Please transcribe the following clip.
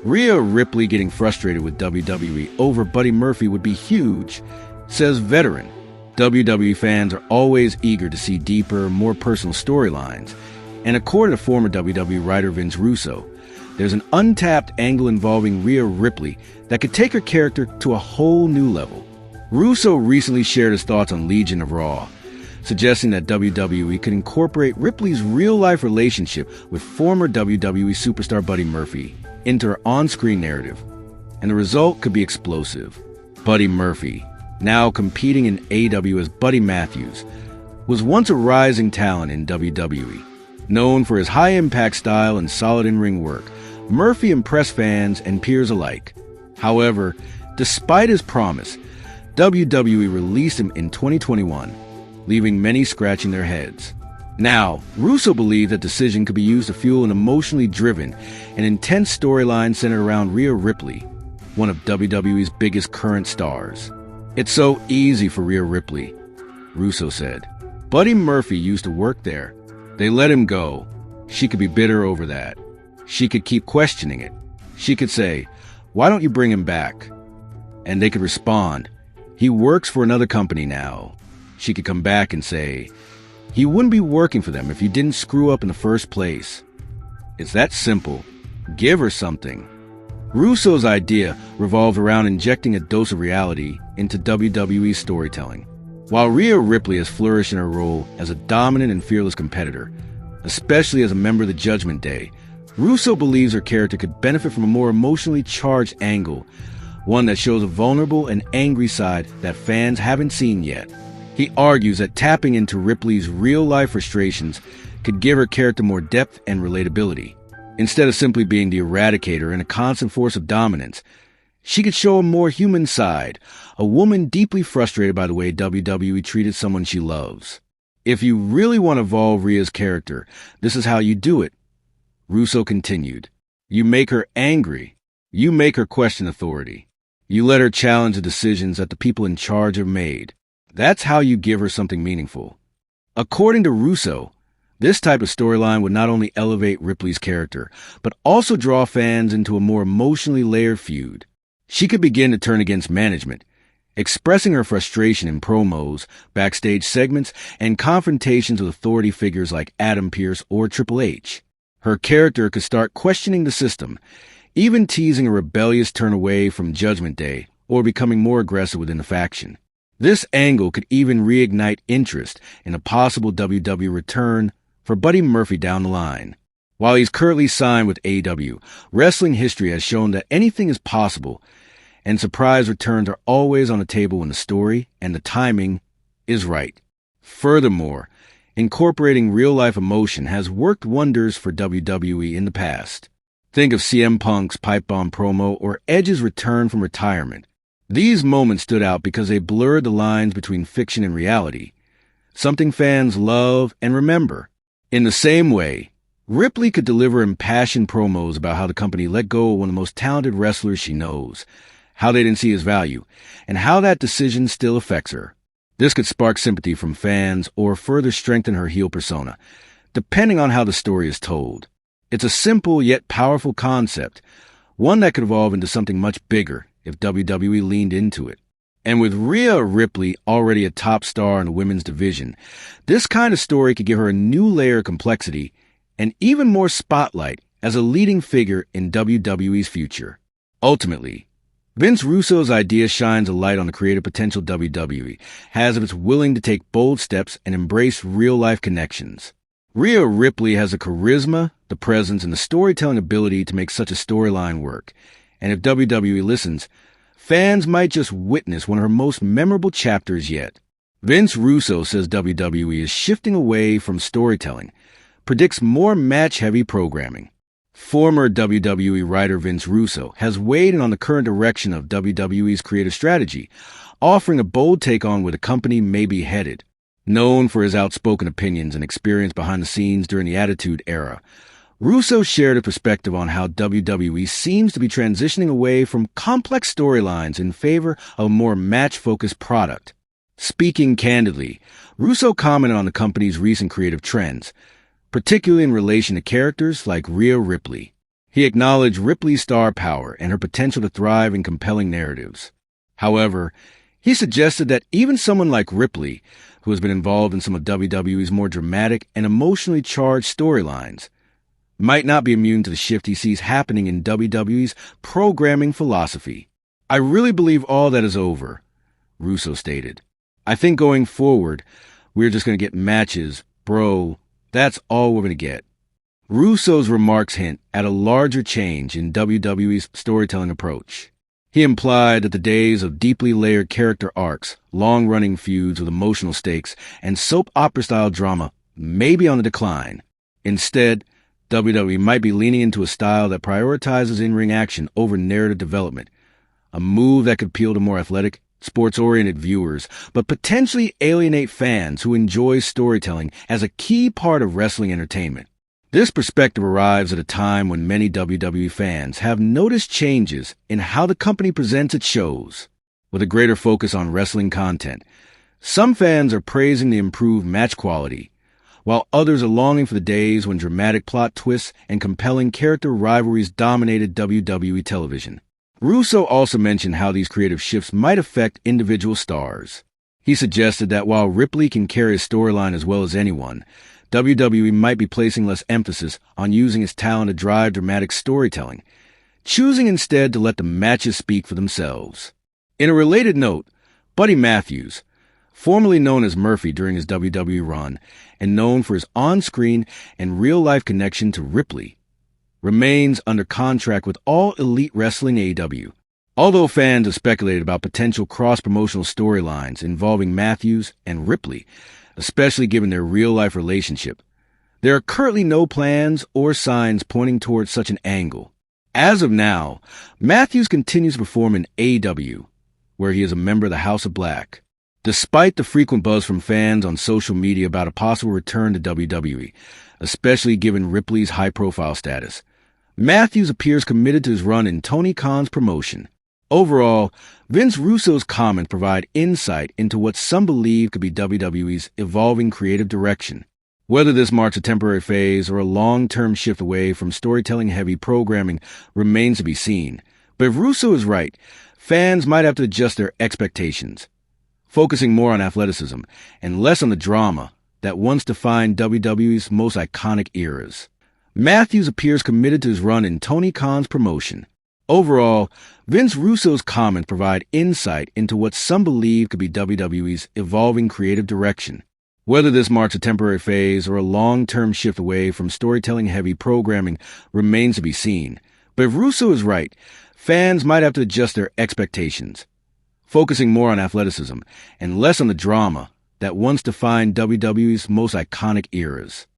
Rhea Ripley getting frustrated with WWE over Buddy Murphy would be huge, says veteran. WWE fans are always eager to see deeper, more personal storylines, and according to former WWE writer Vince Russo, there's an untapped angle involving Rhea Ripley that could take her character to a whole new level. Russo recently shared his thoughts on Legion of Raw, suggesting that WWE could incorporate Ripley's real-life relationship with former WWE superstar Buddy Murphy into her on-screen narrative, and the result could be explosive. Buddy Murphy, now competing in AEW as Buddy Matthews, was once a rising talent in WWE. Known for his high-impact style and solid in-ring work, Murphy impressed fans and peers alike. However, despite his promise, WWE released him in 2021, leaving many scratching their heads. Now, Russo believed that decision could be used to fuel an emotionally driven and intense storyline centered around Rhea Ripley, one of WWE's biggest current stars. "It's so easy for Rhea Ripley," Russo said. "Buddy Murphy used to work there. They let him go. She could be bitter over that. She could keep questioning it. She could say, 'Why don't you bring him back?' And they could respond, 'He works for another company now.' She could come back and say, 'He wouldn't be working for them if you didn't screw up in the first place.' It's that simple. Give her something." Russo's idea revolved around injecting a dose of reality into WWE's storytelling. While Rhea Ripley has flourished in her role as a dominant and fearless competitor, especially as a member of the Judgment Day, Russo believes her character could benefit from a more emotionally charged angle, one that shows a vulnerable and angry side that fans haven't seen yet. He argues that tapping into Ripley's real-life frustrations could give her character more depth and relatability. Instead of simply being the eradicator and a constant force of dominance, she could show a more human side, a woman deeply frustrated by the way WWE treated someone she loves. "If you really want to evolve Rhea's character, this is how you do it," Russo continued. "You make her angry. You make her question authority. You let her challenge the decisions that the people in charge have made. That's how you give her something meaningful." According to Russo, this type of storyline would not only elevate Ripley's character, but also draw fans into a more emotionally layered feud. She could begin to turn against management, expressing her frustration in promos, backstage segments, and confrontations with authority figures like Adam Pearce or Triple H. Her character could start questioning the system, even teasing a rebellious turn away from Judgment Day or becoming more aggressive within the faction. This angle could even reignite interest in a possible WWE return for Buddy Murphy down the line. While he's currently signed with AEW, wrestling history has shown that anything is possible, and surprise returns are always on the table when the story and the timing is right. Furthermore, incorporating real-life emotion has worked wonders for WWE in the past. Think of CM Punk's pipe bomb promo or Edge's return from retirement. These moments stood out because they blurred the lines between fiction and reality, something fans love and remember. In the same way, Ripley could deliver impassioned promos about how the company let go of one of the most talented wrestlers she knows, how they didn't see his value, and how that decision still affects her. This could spark sympathy from fans or further strengthen her heel persona, depending on how the story is told. It's a simple yet powerful concept, one that could evolve into something much bigger if WWE leaned into it. And with Rhea Ripley already a top star in the women's division, this kind of story could give her a new layer of complexity and even more spotlight as a leading figure in WWE's future. Ultimately, Vince Russo's idea shines a light on the creative potential WWE has if it's willing to take bold steps and embrace real-life connections. Rhea Ripley has the charisma, the presence, and the storytelling ability to make such a storyline work. And if WWE listens, fans might just witness one of her most memorable chapters yet. Vince Russo says WWE is shifting away from storytelling, predicts more match-heavy programming. Former WWE writer Vince Russo has weighed in on the current direction of WWE's creative strategy, offering a bold take on where the company may be headed. Known for his outspoken opinions and experience behind the scenes during the Attitude Era, Russo shared a perspective on how WWE seems to be transitioning away from complex storylines in favor of a more match-focused product. Speaking candidly, Russo commented on the company's recent creative trends, particularly in relation to characters like Rhea Ripley. He acknowledged Ripley's star power and her potential to thrive in compelling narratives. However, he suggested that even someone like Ripley, who has been involved in some of WWE's more dramatic and emotionally charged storylines, might not be immune to the shift he sees happening in WWE's programming philosophy. "I really believe all that is over," Russo stated. "I think going forward, we're just going to get matches, bro. That's all we're going to get." Russo's remarks hint at a larger change in WWE's storytelling approach. He implied that the days of deeply layered character arcs, long-running feuds with emotional stakes, and soap opera-style drama may be on the decline. Instead, WWE might be leaning into a style that prioritizes in-ring action over narrative development, a move that could appeal to more athletic, sports-oriented viewers, but potentially alienate fans who enjoy storytelling as a key part of wrestling entertainment. This perspective arrives at a time when many WWE fans have noticed changes in how the company presents its shows. With a greater focus on wrestling content, some fans are praising the improved match quality, while others are longing for the days when dramatic plot twists and compelling character rivalries dominated WWE television. Russo also mentioned how these creative shifts might affect individual stars. He suggested that while Ripley can carry a storyline as well as anyone, WWE might be placing less emphasis on using its talent to drive dramatic storytelling, choosing instead to let the matches speak for themselves. In a related note, Buddy Matthews, formerly known as Murphy during his WWE run and known for his on-screen and real-life connection to Ripley, remains under contract with All Elite Wrestling AEW. Although fans have speculated about potential cross-promotional storylines involving Matthews and Ripley, especially given their real-life relationship, there are currently no plans or signs pointing towards such an angle. As of now, Matthews continues to perform in AEW, where he is a member of the House of Black. Despite the frequent buzz from fans on social media about a possible return to WWE, especially given Ripley's high-profile status, Matthews appears committed to his run in Tony Khan's promotion. Overall, Vince Russo's comments provide insight into what some believe could be WWE's evolving creative direction. Whether this marks a temporary phase or a long-term shift away from storytelling-heavy programming remains to be seen. But if Russo is right, fans might have to adjust their expectations, focusing more on athleticism and less on the drama that once defined WWE's most iconic eras. Matthews appears committed to his run in Tony Khan's promotion. Overall, Vince Russo's comments provide insight into what some believe could be WWE's evolving creative direction. Whether this marks a temporary phase or a long-term shift away from storytelling-heavy programming remains to be seen. But if Russo is right, fans might have to adjust their expectations, focusing more on athleticism and less on the drama that once defined WWE's most iconic eras.